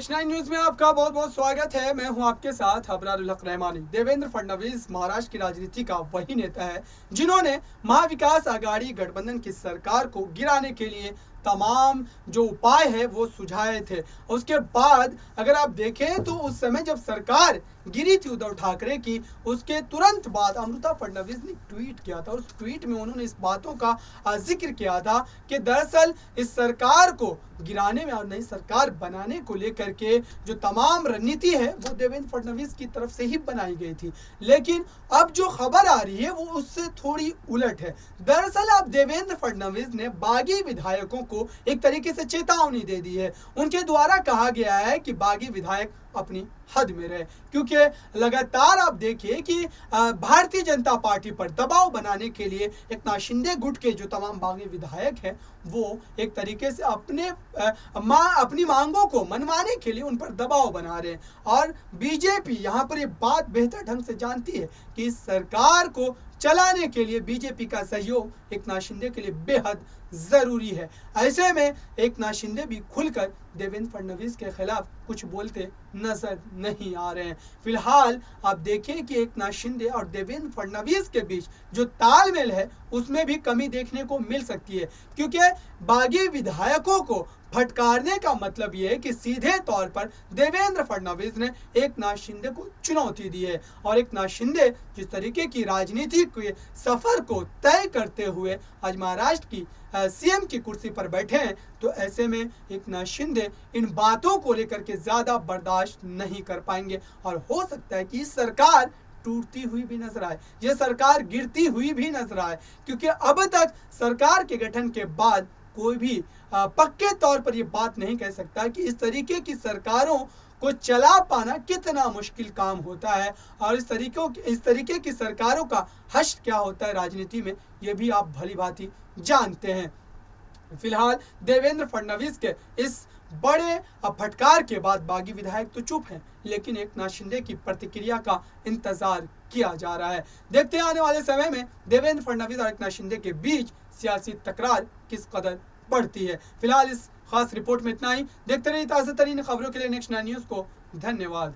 Next 9 news में आपका बहुत बहुत स्वागत है। मैं हूं आपके साथ अबरारुल हक रहमानी। देवेंद्र फडणवीस महाराष्ट्र की राजनीति का वही नेता है जिन्होंने महाविकास आघाड़ी गठबंधन की सरकार को गिराने के लिए तमाम जो उपाय है वो सुझाए थे। उसके बाद अगर आप देखें तो उस समय जब सरकार गिरी थी उद्धव ठाकरे की, उसके तुरंत बाद अमृता फडणवीस ने ट्वीट किया था। उस ट्वीट में उन्होंने इस बातों का जिक्र किया था कि दरअसल इस सरकार को गिराने में और नई सरकार बनाने को लेकर के जो तमाम रणनीति है वो देवेंद्र फडणवीस की तरफ से ही बनाई गई थी। लेकिन अब जो खबर आ रही है वो उससे थोड़ी उलट है। दरअसल अब देवेंद्र फडणवीस ने बागी विधायकों को एक तरीके से चेतावनी दे दी है। उनके द्वारा कहा गया है कि बागी विधायक अपनी हद में रहे, क्योंकि लगातार आप देखिए कि भारतीय जनता पार्टी पर दबाव बनाने के लिए एकनाथ शिंदे गुट के जो तमाम बागी विधायक हैं वो एक तरीके से अपनी मांगों को मनवाने के लिए उन पर दबाव बना रहे हैं। और बीजेपी यहाँ पर ये बात बेहतर ढंग से जानती है कि इस सरकार को चलाने के लिए बीजेपी का सहयोग एकनाथ शिंदे के लिए बेहद जरूरी है। ऐसे में एकनाथ शिंदे भी खुलकर देवेंद्र फडणवीस के खिलाफ कुछ बोलते नजर नहीं आ रहे हैं। फिलहाल आप देखिए कि एकनाथ शिंदे और देवेंद्र फडणवीस के बीच जो तालमेल है उसमें भी कमी देखने को मिल सकती है, क्योंकि बागी विधायकों को फटकारने का मतलब यह है कि सीधे तौर पर देवेंद्र फडणवीस ने एकनाथ शिंदे को चुनौती दी है। और एकनाथ शिंदे जिस तरीके की राजनीति के सफर को तय करते हुए आज महाराष्ट्र की सीएम की कुर्सी पर बैठे हैं, तो ऐसे में एकनाथ शिंदे इन बातों को लेकर के ज्यादा बर्दाश्त नहीं कर पाएंगे और हो सकता है कि इस सरकार टूटती हुई भी नजर आए, यह सरकार गिरती हुई भी नजर आए, क्योंकि अब तक सरकार के गठन के बाद कोई भी पक्के तौर पर यह बात नहीं कह सकता कि इस तरीके की सरकारों को चला पाना कितना मुश्किल काम होता है और इस तरीके की सरकारों का हश्र क्या होता है राजनीति में, यह भी आप भली भांति जानते हैं। फिलहाल देवेंद्र फडणवीस के इस बड़े फटकार के बाद बागी विधायक तो चुप हैं, लेकिन एकनाथ शिंदे की प्रतिक्रिया का इंतजार किया जा रहा है। देखते हैं आने वाले समय में देवेंद्र फडणवीस और एकनाथ शिंदे के बीच सियासी तकरार किस कदर बढ़ती है। फिलहाल इस खास रिपोर्ट में इतना ही। देखते रहिए ताज़ा तरीन खबरों के लिए नेक्स्ट 9 न्यूज़ को। धन्यवाद।